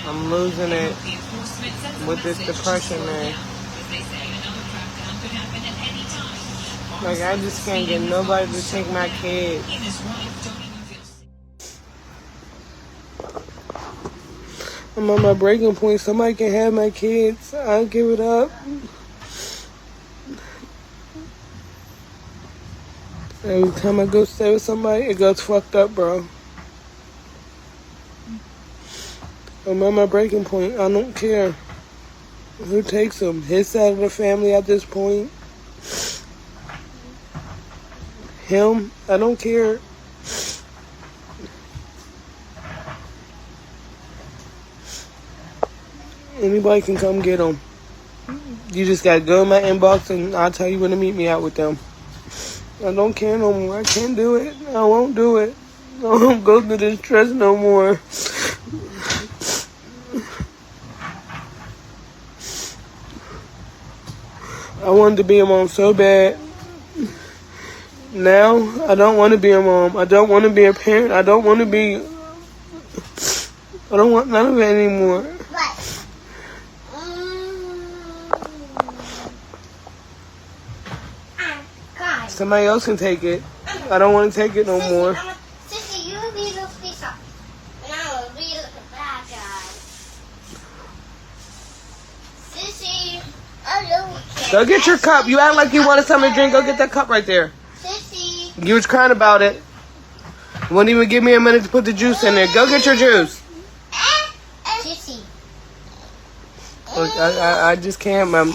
I'm losing it with this depression, man. Like, I just can't get nobody to take my kids. I'm on my breaking point. Somebody can have my kids. I'll give it up. Every time I go stay with somebody, it goes fucked up, bro. I'm on my breaking point. I don't care who takes them. His side of the family at this point. Him. I don't care. Anybody can come get them. You just gotta go in my inbox and I'll tell you when to meet me out with them. I don't care no more. I can't do it. I won't do it. I won't go through this stress no more. I wanted to be a mom so bad. Now, I don't want to be a mom. I don't want to be a parent. I don't want none of it anymore. Somebody else can take it. I don't want to take it no more. Sissy, you be the speaker. And I will be the bad guy. Sissy, hello. Go get your cup. You act like you wanted something to drink. Go get that cup right there. Sissy. You was crying about it. You wouldn't even give me a minute to put the juice in there. Go get your juice. Sissy. Look, I just can't, Mom.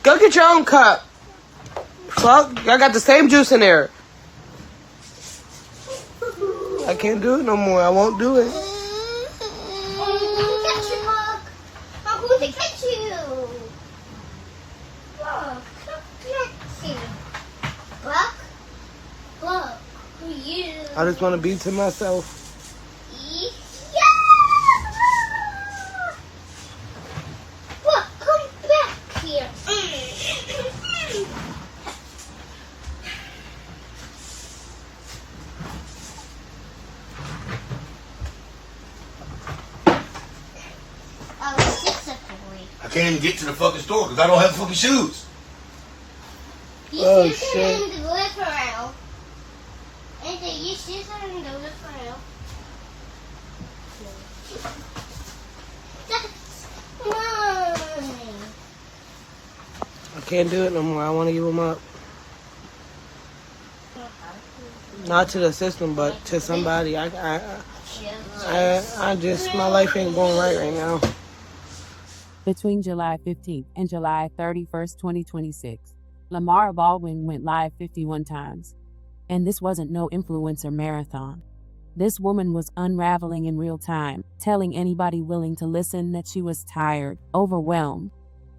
Go get your own cup. Fuck, I got the same juice in there. I can't do it no more. I won't do it. Catch you, Buck. I'm going to catch you. Buck, catch you. Buck, who are you? I just want to be to myself. Buck, come back here. I can't even get to the fucking store because I don't have fucking shoes. Oh, shit. In the lip around. And you sit in the lip around. I can't do it no more. I want to give them up. Not to the system, but to somebody. I just, my life ain't going right now. Between July 15th and July 31st, 2026, Lamara Baldwin went live 51 times. And this wasn't no influencer marathon. This woman was unraveling in real time, telling anybody willing to listen that she was tired, overwhelmed,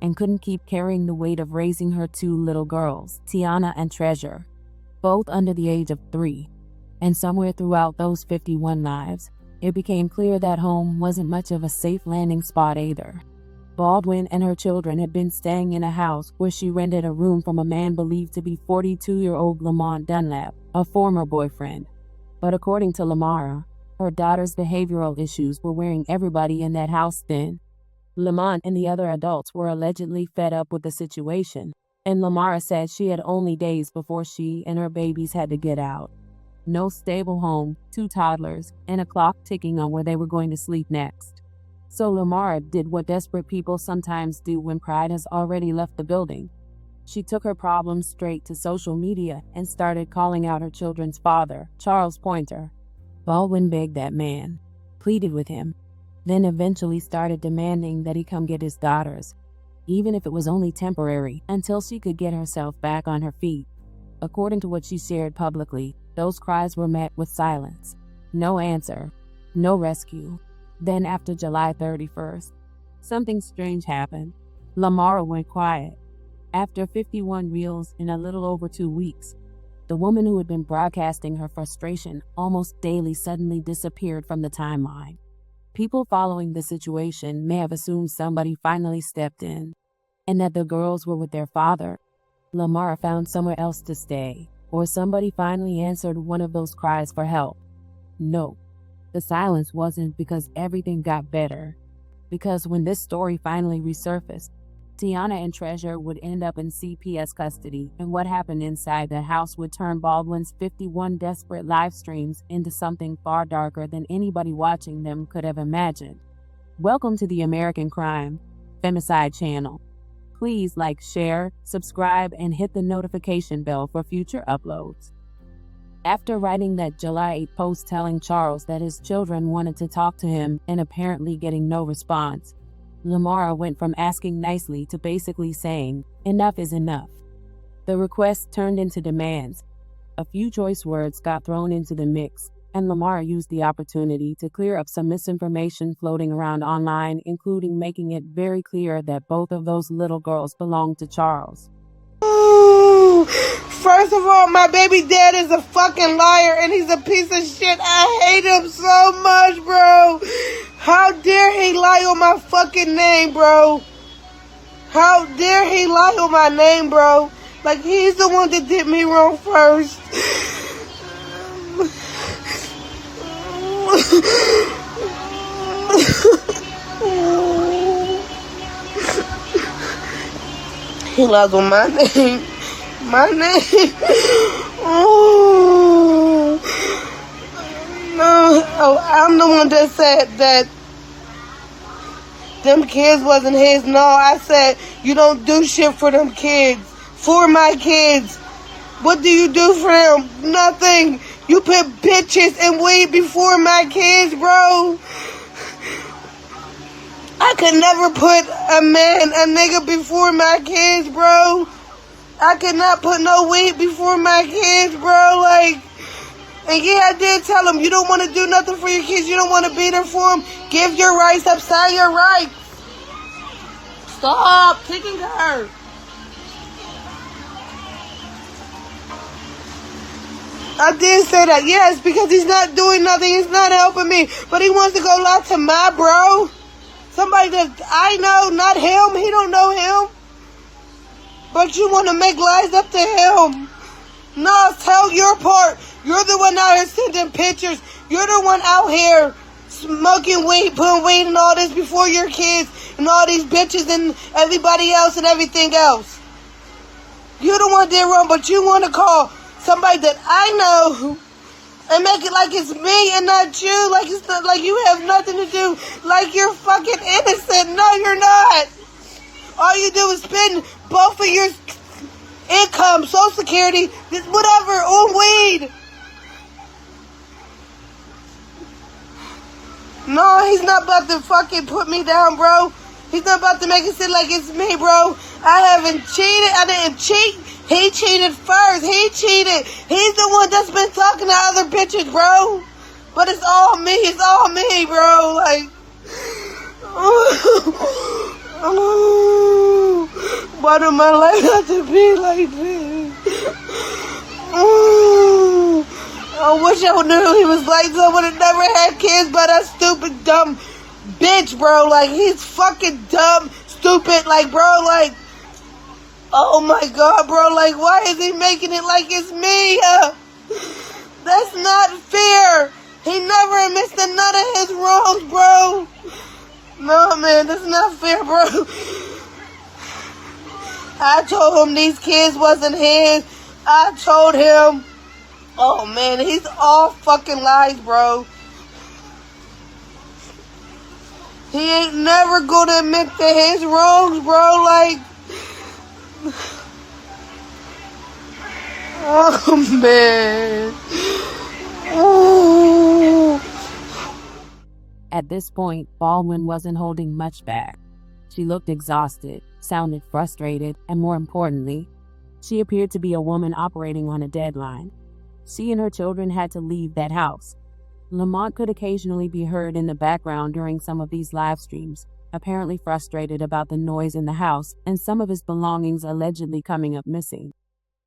and couldn't keep carrying the weight of raising her two little girls, Tiana and Treasure, both under the age of 3. And somewhere throughout those 51 lives, it became clear that home wasn't much of a safe landing spot either. Baldwin and her children had been staying in a house where she rented a room from a man believed to be 42-year-old Lamont Dunlap, a former boyfriend. But according to Lamara, her daughter's behavioral issues were wearing everybody in that house thin. Lamont and the other adults were allegedly fed up with the situation, and Lamara said she had only days before she and her babies had to get out. No stable home, 2 toddlers, and a clock ticking on where they were going to sleep next. So Lamara did what desperate people sometimes do when pride has already left the building. She took her problems straight to social media and started calling out her children's father, Charles Pointer. Baldwin begged that man, pleaded with him, then eventually started demanding that he come get his daughters, even if it was only temporary, until she could get herself back on her feet. According to what she shared publicly, those cries were met with silence. No answer, no rescue. Then after July 31st, something strange happened. Lamara went quiet. After 51 reels in a little over 2 weeks, the woman who had been broadcasting her frustration almost daily suddenly disappeared from the timeline. People following the situation may have assumed somebody finally stepped in, and that the girls were with their father. Lamara found somewhere else to stay, or somebody finally answered one of those cries for help. No. The silence wasn't because everything got better, because when this story finally resurfaced, Tiana and Treasure would end up in CPS custody, and what happened inside the house would turn Baldwin's 51 desperate live streams into something far darker than anybody watching them could have imagined. Welcome to the American Crime Femicide channel. Please like, share, subscribe, and hit the notification bell for future uploads. After writing that July 8 post telling Charles that his children wanted to talk to him and apparently getting no response, Lamara went from asking nicely to basically saying, "Enough is enough." The requests turned into demands. A few choice words got thrown into the mix, and Lamara used the opportunity to clear up some misinformation floating around online, including making it very clear that both of those little girls belonged to Charles. Ooh, first of all, my baby dad is a fucking liar and he's a piece of shit. I hate him so much, bro. How dare he lie on my fucking name, bro? How dare he lie on my name, bro? Like, he's the one that did me wrong first. He lies on my name. My name. Oh. No. Oh, I'm the one that said that them kids wasn't his. No, I said you don't do shit for them kids. For my kids. What do you do for them? Nothing. You put bitches and weed before my kids, bro. I could never put a nigga before my kids, bro. I could not put no weed before my kids, bro. Like, and yeah, I did tell him, you don't want to do nothing for your kids. You don't want to be there for them. Give your rights up. Sign your rights. Stop kicking her. I did say that, yes, because he's not doing nothing. He's not helping me. But he wants to go lie to my bro. Somebody that I know, not him. He don't know him. But you want to make lies up to him. No, tell your part. You're the one out here sending pictures. You're the one out here smoking weed, putting weed and all this before your kids and all these bitches and everybody else and everything else. You're the one that did wrong, but you want to call somebody that I know and make it like it's me and not you, like it's not, like you have nothing to do, like you're fucking innocent. No, you're not. All you do is spend both of your income, Social Security, whatever, on weed. No, he's not about to fucking put me down, bro. He's not about to make it seem like it's me, bro. I haven't cheated. I didn't cheat. He cheated first. He cheated. He's the one that's been talking to other bitches, bro. But it's all me. It's all me, bro. Like, why do my life have to be like this? I wish I knew he was like so. I would have never had kids by that stupid, dumb bitch, bro. Like, he's fucking dumb, stupid. Like, bro, like, oh my God, bro. Like, why is he making it like it's me? That's not fair. He never admits to none of his wrongs, bro. No, man, that's not fair, bro. I told him these kids wasn't his. I told him. Oh, man, he's all fucking lies, bro. He ain't never gonna admit to his wrongs, bro. Like, oh, man. Ooh. At this point, Baldwin wasn't holding much back. She looked exhausted, sounded frustrated, and more importantly, she appeared to be a woman operating on a deadline. She and her children had to leave that house. Lamont could occasionally be heard in the background during some of these live streams, apparently frustrated about the noise in the house and some of his belongings allegedly coming up missing.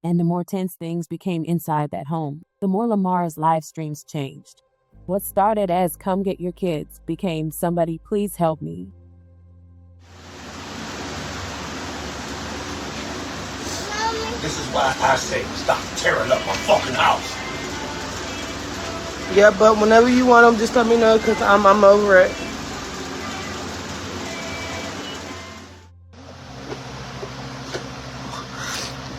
And the more tense things became inside that home, the more Lamara's live streams changed. What started as "come get your kids" became "somebody please help me." This is why I say stop tearing up my fucking house. Yeah, but whenever you want them, just let me know because I'm over it.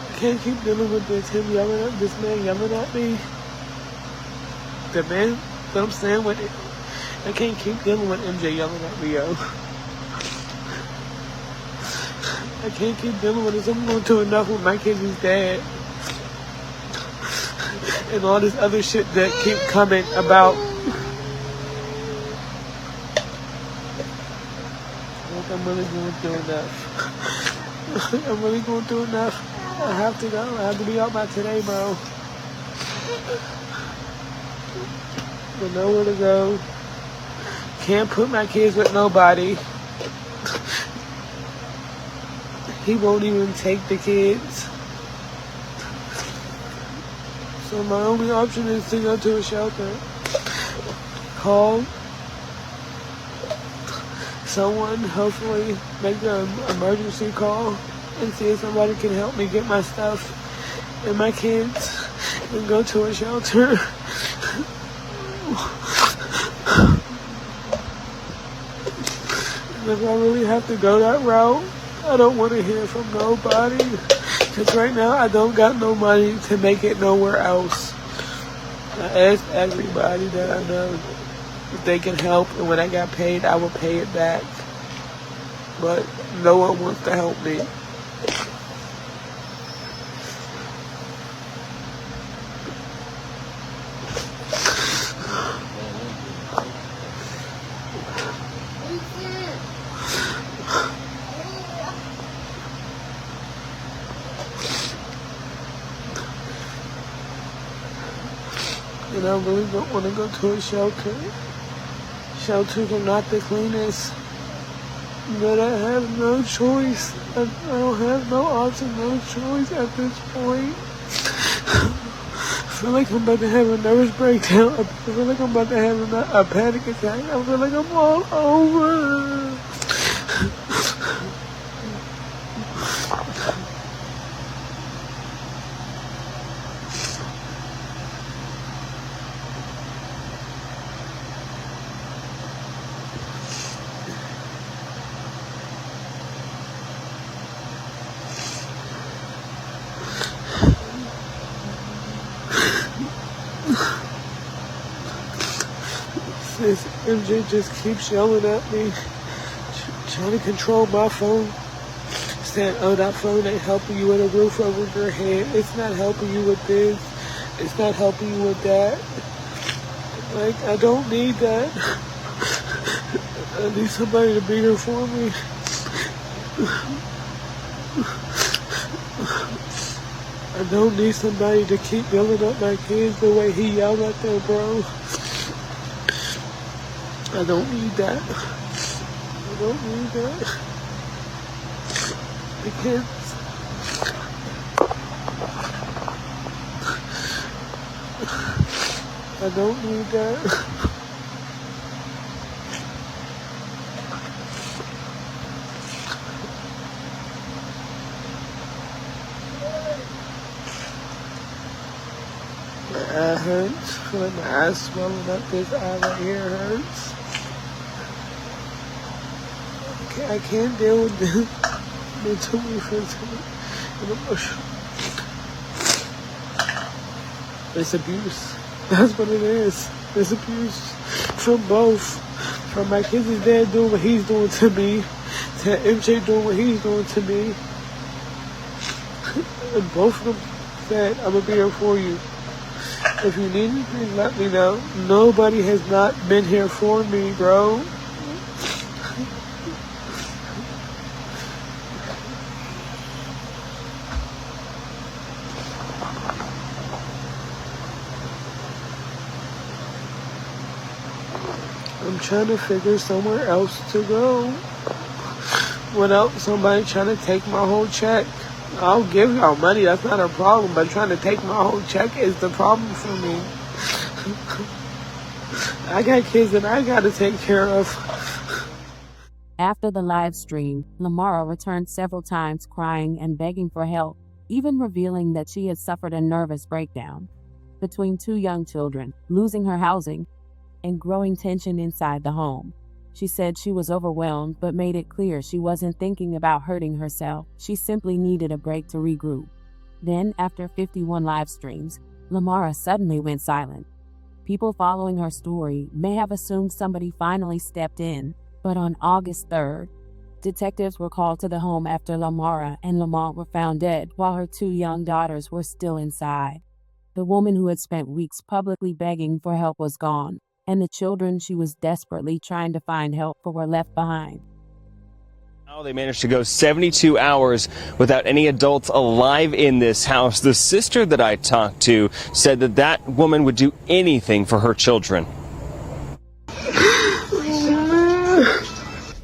I can't keep dealing with him yelling at this man yelling at me. The man that I'm staying with, I can't keep dealing with MJ yelling at me, yo. I can't keep dealing with this. I'm going to enough with my kids' dad. And all this other shit that keep coming about. I'm really going through enough. I'm really going through enough. I have to go. I have to be out by today, bro. I know where to go. Can't put my kids with nobody. He won't even take the kids. So my only option is to go to a shelter. Call someone, hopefully make an emergency call and see if somebody can help me get my stuff and my kids and go to a shelter. And if I really have to go that route, I don't want to hear from nobody. Because right now I don't got no money to make it nowhere else. I asked everybody that I know if they can help, and when I got paid, I will pay it back. But no one wants to help me. And I really don't want to go to a shelter. Shelters are not the cleanest. But I have no choice. I don't have no option, no choice at this point. I feel like I'm about to have a nervous breakdown. I feel like I'm about to have a panic attack. I feel like I'm all over. This MJ just keeps yelling at me, trying to control my phone, saying, oh, that phone ain't helping you with a roof over your head. It's not helping you with this. It's not helping you with that. Like, I don't need that. I need somebody to be here for me. I don't need somebody to keep yelling at my kids the way he yelled at them, bro. I don't need that. I don't need that. The kids. I don't need that. My eye hurts. I feel like my eye's swelling up. This eye right here hurts. I can't deal with this mentally, physically, and emotionally. It's abuse. That's what it is. It's abuse from both. From my kids' dad doing what he's doing to me, to MJ doing what he's doing to me. And both of them said, I'm gonna be here for you. If you need anything, let me know. Nobody has not been here for me, bro. I'm trying to figure somewhere else to go without somebody trying to take my whole check. I'll give y'all money, that's not a problem, but trying to take my whole check is the problem for me. I got kids that I gotta take care of. After the live stream, Lamara returned several times crying and begging for help, even revealing that she had suffered a nervous breakdown. between two young children, losing her housing, and growing tension inside the home. She said she was overwhelmed, but made it clear she wasn't thinking about hurting herself. She simply needed a break to regroup. Then, after 51 live streams, Lamara suddenly went silent. People following her story may have assumed somebody finally stepped in, but on August 3rd, detectives were called to the home after Lamara and Lamont were found dead while her two young daughters were still inside. The woman who had spent weeks publicly begging for help was gone, and the children she was desperately trying to find help for were left behind. Now they managed to go 72 hours without any adults alive in this house. The sister that I talked to said that that woman would do anything for her children.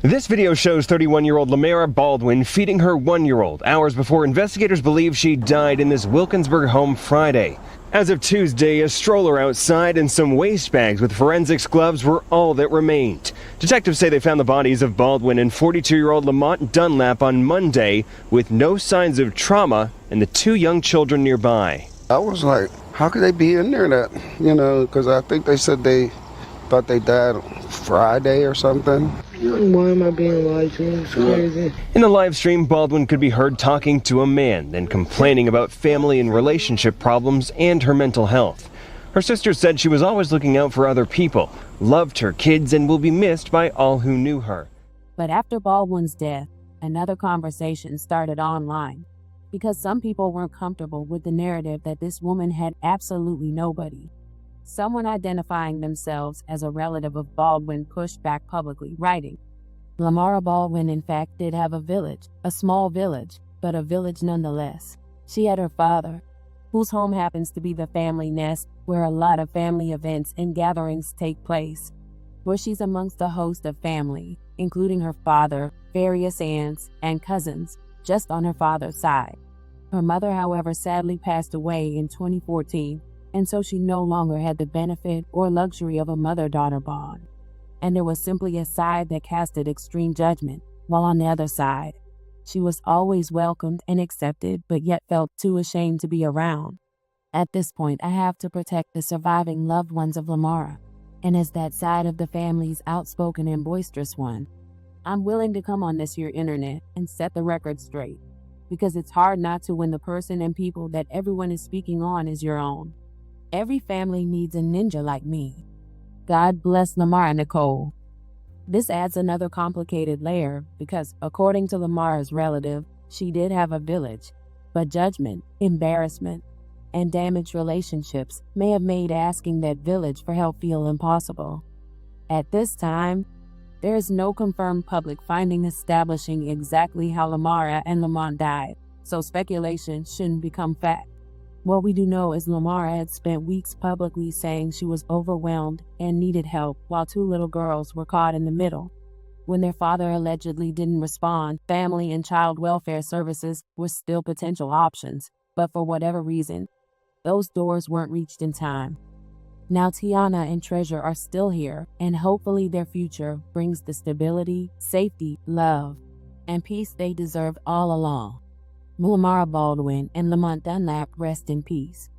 This video shows 31-year-old Lamara Baldwin feeding her 1-year-old hours before investigators believe she died in this Wilkinsburg home Friday. As of Tuesday, a stroller outside and some waste bags with forensics gloves were all that remained. Detectives say they found the bodies of Baldwin and 42-year-old Lamont Dunlap on Monday with no signs of trauma and the two young children nearby. I was like, how could they be in there because I think they said they thought they died Friday or something. Why am I being lied to? It's crazy. In the live stream, Baldwin could be heard talking to a man, then complaining about family and relationship problems and her mental health. Her sister said she was always looking out for other people, loved her kids, and will be missed by all who knew her. But after Baldwin's death, another conversation started online, because some people weren't comfortable with the narrative that this woman had absolutely nobody. Someone identifying themselves as a relative of Baldwin pushed back publicly, writing, Lamara Baldwin in fact did have a village, a small village, but a village nonetheless. She had her father, whose home happens to be the family nest where a lot of family events and gatherings take place, where she's amongst a host of family, including her father, various aunts, and cousins, just on her father's side. Her mother, however, sadly passed away in 2014, and so she no longer had the benefit or luxury of a mother-daughter bond. And there was simply a side that casted extreme judgment, while on the other side, she was always welcomed and accepted, but yet felt too ashamed to be around. At this point, I have to protect the surviving loved ones of Lamara, and as that side of the family's outspoken and boisterous one, I'm willing to come on this here internet and set the record straight, because it's hard not to when the person and people that everyone is speaking on is your own. Every family needs a ninja like me. God bless Lamara Nicole. This adds another complicated layer because, according to Lamara's relative, she did have a village, but judgment, embarrassment, and damaged relationships may have made asking that village for help feel impossible. At this time, there is no confirmed public finding establishing exactly how Lamara and Lamont died, so speculation shouldn't become fact. What we do know is Lamara had spent weeks publicly saying she was overwhelmed and needed help while two little girls were caught in the middle. When their father allegedly didn't respond, family and child welfare services were still potential options, but for whatever reason, those doors weren't reached in time. Now Tiana and Treasure are still here, and hopefully their future brings the stability, safety, love, and peace they deserved all along. Lamara Baldwin and Lamont Dunlap rest in peace.